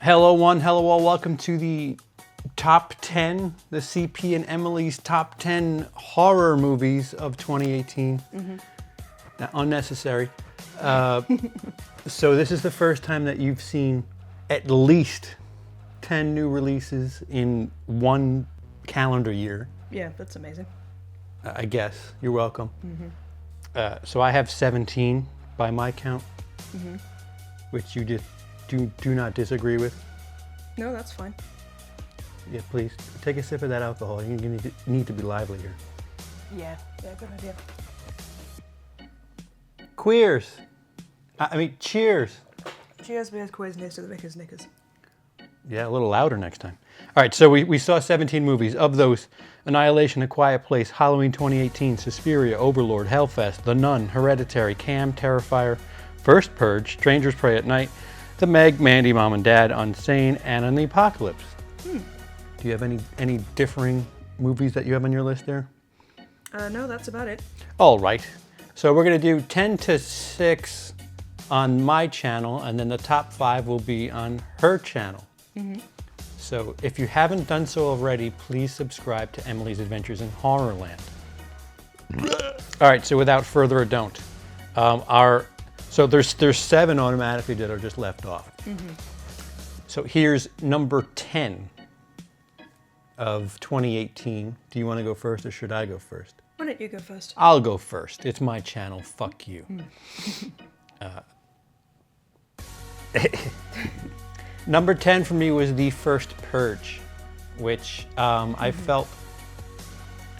Hello one, hello all, welcome to the top 10, the CP and Emily's top 10 horror movies of 2018. Now, unnecessary. So this is the first time that you've seen at least 10 new releases in one calendar year. Yeah, that's amazing. I guess. You're welcome. So I have 17 by my count, which you just do not disagree with. No, that's fine. Yeah, please take a sip of that alcohol. You need to be lively here. Yeah, good idea. Queers. I mean, cheers. Cheers, beers, quiz, to the Vickers Knickers. Yeah, a little louder next time. All right, so we saw 17 movies. Of those, Annihilation, A Quiet Place, Halloween 2018, Suspiria, Overlord, Hellfest, The Nun, Hereditary, Cam, Terrifier, First Purge, Strangers Pray at Night, The Meg, Mandy, Mom and Dad, Unsane, and In the Apocalypse. Do you have any differing movies that you have on your list there? No, that's about it. All right. So we're going to do 10 to 6 on my channel, and then the top 5 will be on her channel. So if you haven't done so already, please subscribe to Emily's Adventures in Horrorland. All right, so without further ado, so there's 7 automatically that are just left off. So here's number 10 of 2018. Do you want to go first or should I go first? Why don't you go first? I'll go first. It's my channel. Fuck you. Number 10 for me was the first Purge, which I felt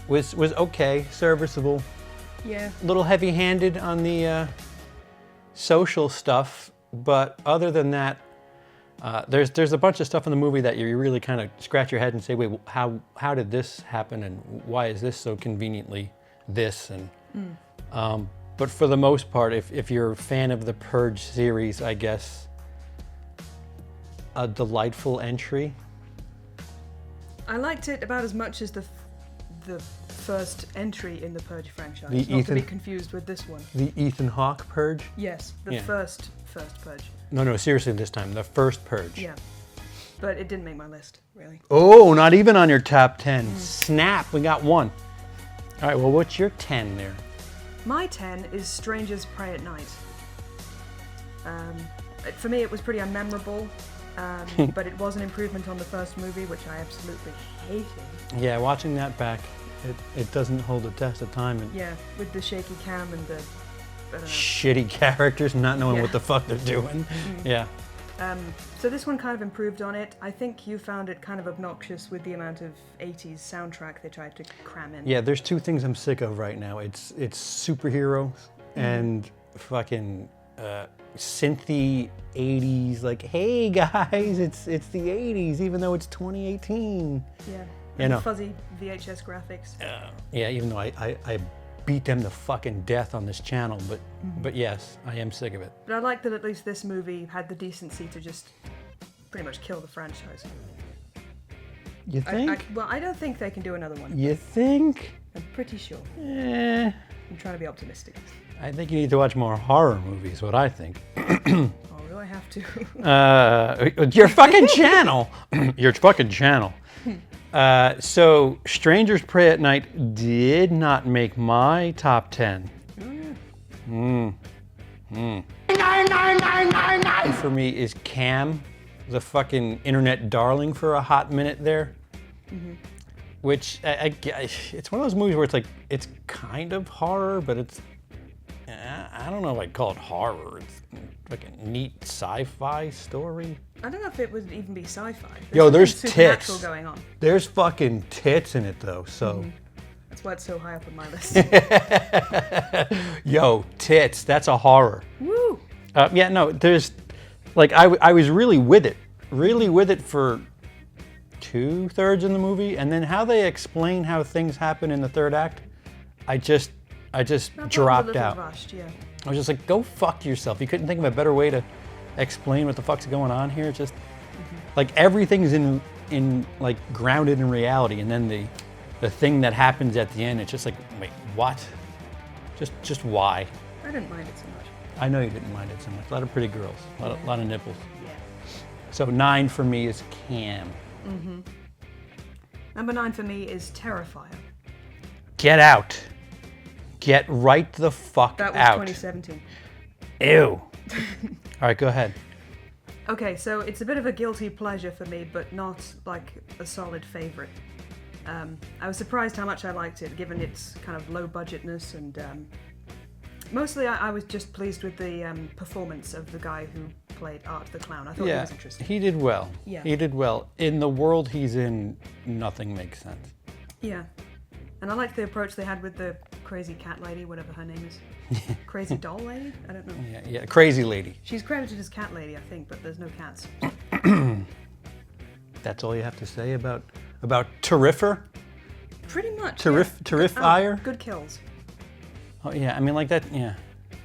was okay, serviceable. Yeah. A little heavy-handed on the social stuff, but other than that, there's a bunch of stuff in the movie that you really kind of scratch your head and say, wait, how did this happen, and why is this so conveniently this? And but for the most part, if you're a fan of the Purge series, I guess a delightful entry. I liked it about as much as the first entry in the Purge franchise. The Not to be confused with this one. The Ethan Hawke Purge? Yes, the Yeah. first Purge. No, seriously this time, the first Purge. Yeah. But it didn't make my list, really. Oh, not even on your top 10. Snap, we got one. All right, well, what's your 10 there? My 10 is Strangers Pray at Night. For me, it was pretty unmemorable, but it was an improvement on the first movie, which I absolutely hated. Yeah, watching that back, it doesn't hold the test of time. And Yeah, with the shaky cam and the I don't know. shitty characters, not knowing Yeah. what the fuck they're doing. Yeah. So this one kind of improved on it. I think you found it kind of obnoxious with the amount of 80s soundtrack they tried to cram in. Yeah, there's 2 things I'm sick of right now. It's superheroes and fucking synthy 80s, like, hey guys, it's the 80s, even though it's 2018. Yeah. You And know. fuzzy VHS graphics. Yeah, even though I beat them to fucking death on this channel, but yes, I am sick of it. But I like that at least this movie had the decency to just pretty much kill the franchise. You think? Well, I don't think they can do another one. You think? I'm pretty sure. Eh, I'm trying to be optimistic. I think you need to watch more horror movies, what I think. Oh, do I have to? Your fucking channel! Your fucking channel. So, Strangers Pray at Night did not make my top 10. For me is Cam, the fucking internet darling for a hot minute there. Which, it's one of those movies where it's like, it's kind of horror, but it's, I don't know if I'd call it horror. It's like a neat sci-fi story. I don't know if it would even be sci-fi. Yo, there's something supernatural tits. going on. There's fucking tits in it though, so. That's why it's so high up on my list. Yo, tits, that's a horror. Woo! Yeah, no, there's, like, I was really with it for 2/3 in the movie, and then how they explain how things happen in the third act, I just That part was a dropped little out. rushed, yeah. I was just like, go fuck yourself. You couldn't think of a better way to explain what the fuck's going on here? It's just, like, everything's in like grounded in reality, and then the thing that happens at the end, it's just like, wait, what? Just why? I didn't mind it so much. I know you didn't mind it so much. A lot of pretty girls, a lot of nipples. So 9 for me is Cam. Number 9 for me is Terrifier. Get out. Get right the fuck That was out. 2017. Ew. All right, go ahead. Okay, so it's a bit of a guilty pleasure for me, but not like a solid favorite. I was surprised how much I liked it, given its kind of low budgetness, and mostly I was just pleased with the performance of the guy who played Art the Clown. I thought he was interesting. He did well. Yeah. He did well. In the world he's in, nothing makes sense. Yeah. And I liked the approach they had with the crazy cat lady, whatever her name is. Crazy doll lady? I don't know. Yeah, crazy lady. She's credited as cat lady, I think, but there's no cats. That's all you have to say about Terrifier? Pretty much. Terrifier? Good kills. Oh yeah, I mean like that. Yeah,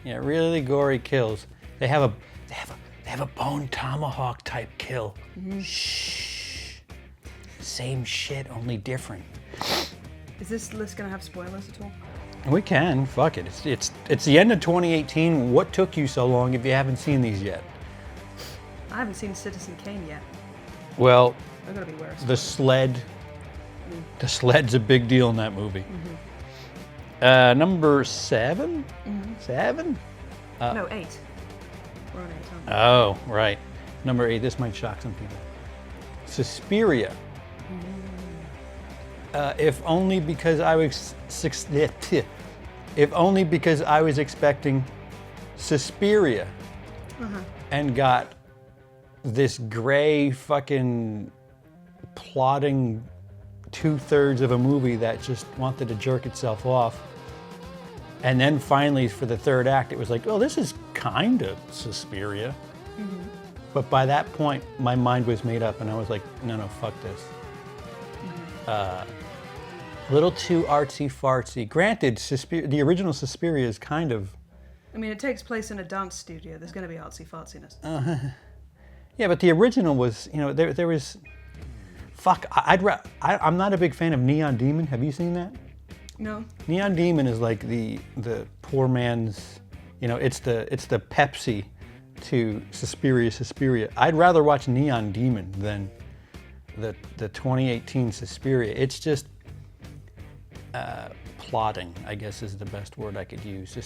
really gory kills. They have a bone tomahawk type kill. Shh. Same shit, only different. Is this list gonna have spoilers at all? We can. Fuck it. It's the end of 2018. What took you so long if you haven't seen these yet? I haven't seen Citizen Kane yet. Well, I'm gonna be worse. the sled's a big deal in that movie. Number 7? 7? No, 8. We're on 8, aren't we? Oh, right. Number 8. This might shock some people. Suspiria. If only because I was expecting Suspiria and got this gray fucking plotting 2/3 of a movie that just wanted to jerk itself off. And then finally for the third act, it was like, oh, this is kind of Suspiria. But by that point, my mind was made up and I was like, no, fuck this. A little too artsy-fartsy. Granted, the original Suspiria is kind of... I mean, it takes place in a dance studio. There's going to be artsy-fartsiness. Yeah, but the original was, there was... Fuck, I'm not a big fan of Neon Demon. Have you seen that? No. Neon Demon is like the poor man's, it's the Pepsi to Suspiria. I'd rather watch Neon Demon than the 2018 Suspiria. It's just plotting, I guess is the best word I could use.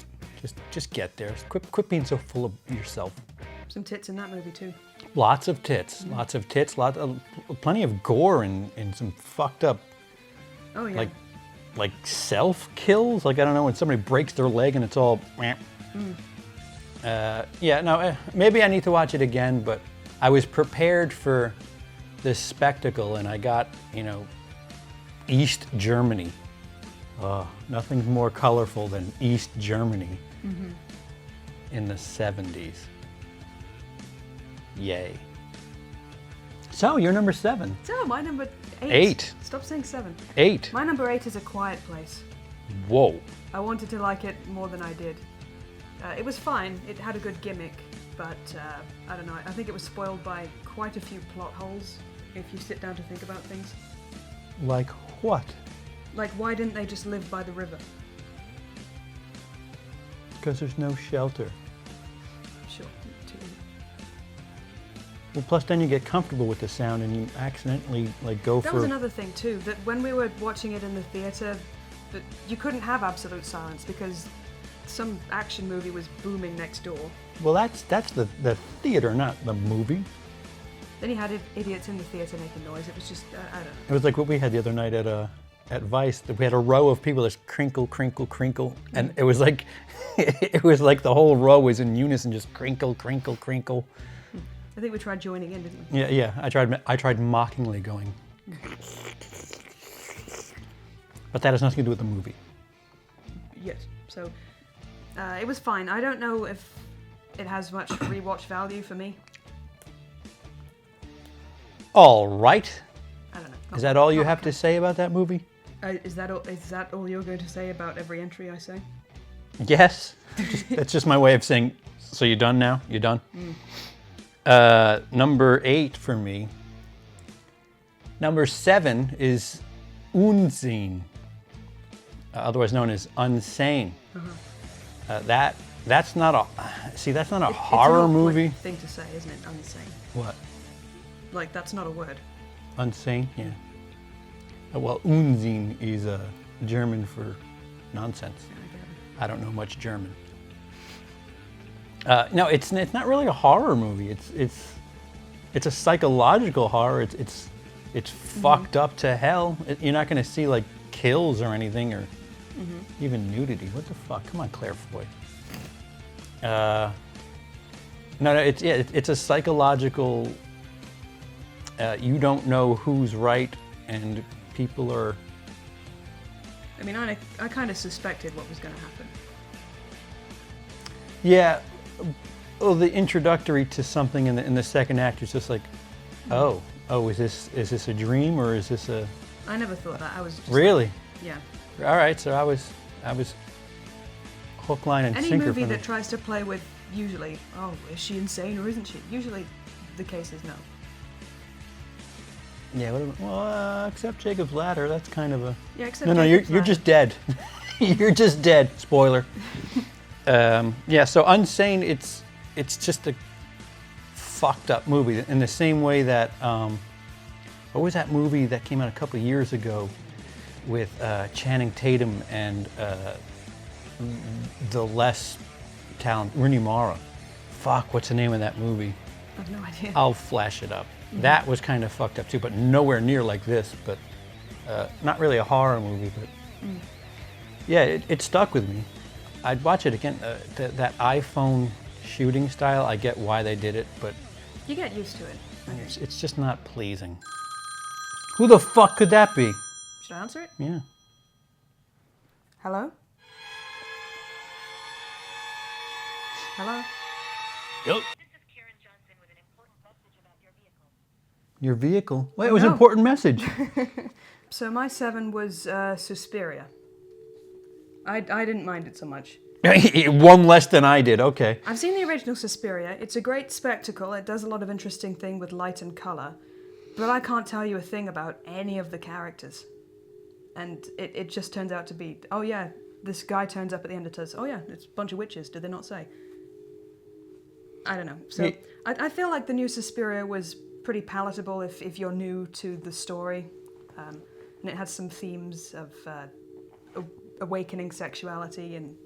Just get there. Quit being so full of yourself. Some tits in that movie too. Lots of tits, plenty of gore and some fucked up, Oh yeah. like self kills. Like I don't know, when somebody breaks their leg and it's all. Maybe I need to watch it again, but I was prepared for this spectacle, and I got East Germany. Nothing's more colorful than East Germany in the 70s. Yay. So, you're number 7. So, my number 8. 8. Stop saying 7. 8. My number 8 is A Quiet Place. Whoa. I wanted to like it more than I did. It was fine. It had a good gimmick, but I don't know. I think it was spoiled by quite a few plot holes if you sit down to think about things. Like what? Like, why didn't they just live by the river? Because there's no shelter. Sure. Well, plus then you get comfortable with the sound and you accidentally go That for... was another thing too, that when we were watching it in the theatre, that you couldn't have absolute silence because some action movie was booming next door. Well, that's the theater, not the movie. Then you had idiots in the theatre making noise. It was just, I don't know. It was like what we had the other night at Vice. We had a row of people that's crinkle, crinkle, crinkle, and it was like the whole row was in unison, just crinkle, crinkle, crinkle. I think we tried joining in, didn't we? Yeah. I tried mockingly going. But that has nothing to do with the movie. Yes. So it was fine. I don't know if it has much rewatch value for me. All right. I don't know. Is that all you have to say about that movie? Is that all you're going to say about every entry I say? Yes. That's just my way of saying, so you done now? You done? Number 8 for me. Number 7 is Unsane, otherwise known as Unsane. That's not a horror movie. Thing to say, isn't it? Unsane. What? Like, that's not a word. Unsane, yeah. Well, Unsane is German for nonsense. I don't know much German. No, it's not really a horror movie. It's a psychological horror. It's fucked up to hell. You're not going to see like kills or anything or even nudity. What the fuck? Come on, Claire Foy. No, it's a psychological. You don't know who's right, and people are. I mean, I kind of suspected what was going to happen. Yeah, well, the introductory to something in the second act is just like, oh, is this a dream or is this a? I never thought that. I was just really. Like, yeah. All right, so I was hook, line, and Any sinker. movie that tries to play with usually, oh, is she insane or isn't she? Usually, the case is no. Yeah, well, except Jacob's Ladder, that's kind of a. Yeah, except no, you're just dead. You're just dead. Spoiler. Yeah, so Unsane, it's just a fucked up movie in the same way that what was that movie that came out a couple of years ago with Channing Tatum and the less talented Rooney Mara. Fuck, what's the name of that movie? I have no idea. I'll flash it up. That was kind of fucked up too, but nowhere near like this. But not really a horror movie, but yeah, it stuck with me. I'd watch it again. That iPhone shooting style, I get why they did it, but You get used to it. it's just not pleasing. Who the fuck could that be? Should I answer it? Yeah. Hello? Hello? Yep. Your vehicle? Wait, it Oh, was an no. important message. So my 7 was Suspiria. I didn't mind it so much. One less than I did, okay. I've seen the original Suspiria. It's a great spectacle. It does a lot of interesting thing with light and colour. But I can't tell you a thing about any of the characters. And it just turns out to be, oh yeah, this guy turns up at the end and says, oh yeah, it's a bunch of witches, did they not say? I don't know. So Yeah. I feel like the new Suspiria was pretty palatable if you're new to the story. And it has some themes of awakening sexuality and...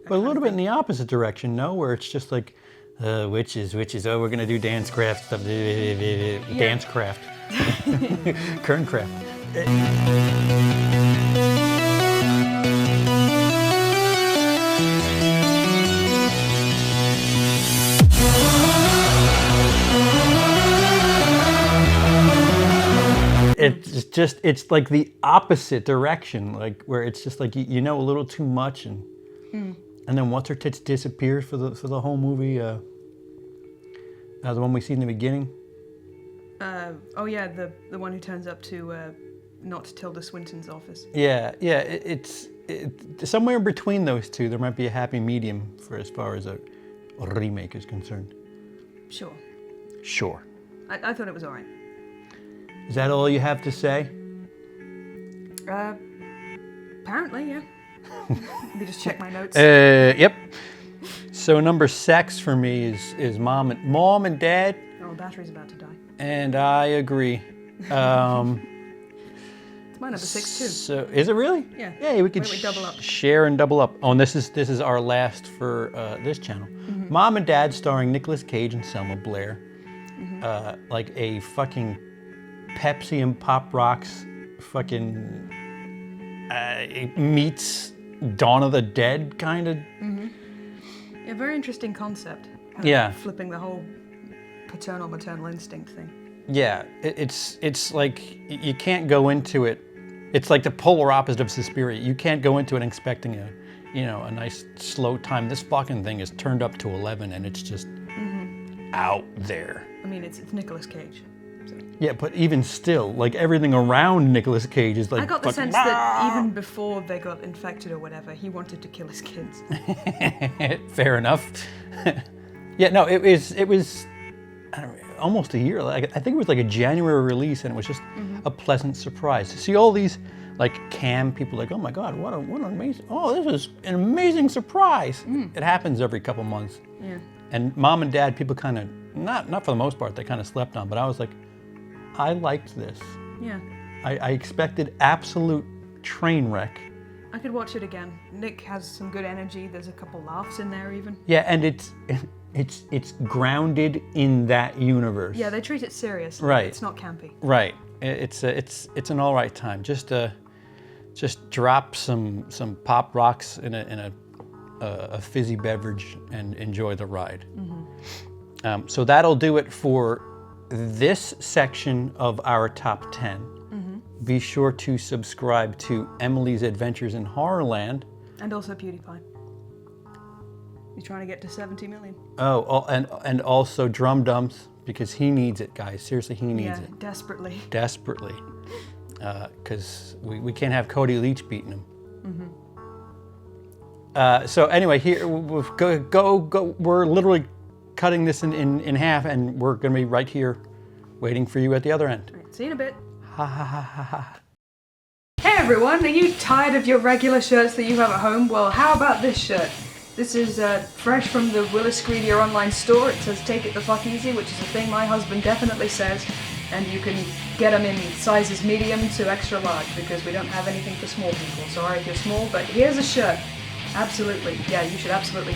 But a little bit in the opposite direction, no? Where it's just like, witches, oh, we're gonna do dance craft stuff. Dance craft. Kern craft. It's like the opposite direction, like where it's just like you know a little too much and then once her tits disappears for the whole movie, the one we see in the beginning. Oh yeah, the one who turns up to not Tilda Swinton's office. Yeah, it's somewhere in between those two. There might be a happy medium for as far as a remake is concerned. Sure. Sure. I thought it was alright. Is that all you have to say? Apparently, yeah. Let me just check my notes. Yep. So number 6 for me is mom and dad. Oh, battery's about to die. And I agree. It's my number 6 too. So is it really? Yeah. Yeah, we could Why don't we double up? share and double up. Oh, and this is our last for this channel. Mm-hmm. Mom and Dad, starring Nicolas Cage and Selma Blair. Like a fucking Pepsi and Pop Rocks fucking meets Dawn of the Dead kind of. Yeah, very interesting concept. Kind of Yeah. Flipping the whole paternal-maternal instinct thing. Yeah, it's like you can't go into it. It's like the polar opposite of Suspiria. You can't go into it expecting a nice slow time. This fucking thing is turned up to 11 and it's just out there. I mean, it's Nicolas Cage. So. Yeah, but even still, like everything around Nicolas Cage is like. I got the fucking, sense that even before they got infected or whatever, he wanted to kill his kids. Fair enough. Yeah, no, it was I don't know, almost a year. Like I think it was like a January release, and it was just a pleasant surprise to see all these like cam people like, oh my god, what an amazing! Oh, this is an amazing surprise. It happens every couple months. Yeah. And Mom and Dad, people kind of not for the most part, they kind of slept on. But I was like, I liked this. Yeah. I expected absolute train wreck. I could watch it again. Nick has some good energy. There's a couple laughs in there even. Yeah, and it's grounded in that universe. Yeah, they treat it seriously. Right. It's not campy. Right. It's an all right time. Just drop some pop rocks in a fizzy beverage and enjoy the ride. Mm-hmm. So that'll do it for this section of our top 10. Mm-hmm. Be sure to subscribe to Emily's Adventures in Horrorland. And also PewDiePie. He's trying to get to 70 million. Oh, and also Drum Dumps, because he needs it, guys. Seriously, he needs it. Desperately. Desperately. Because we can't have Cody Leach beating him. Mm-hmm. So anyway, here we're literally cutting this in half, and we're going to be right here waiting for you at the other end. Right, see you in a bit. Ha ha ha ha ha. Hey everyone, are you tired of your regular shirts that you have at home? Well, how about this shirt? This is fresh from the Willis Greedier online store. It says "Take it the fuck easy," which is a thing my husband definitely says. And you can get them in sizes medium to extra large because we don't have anything for small people. Sorry if you're small, but here's a shirt. Absolutely, yeah, you should absolutely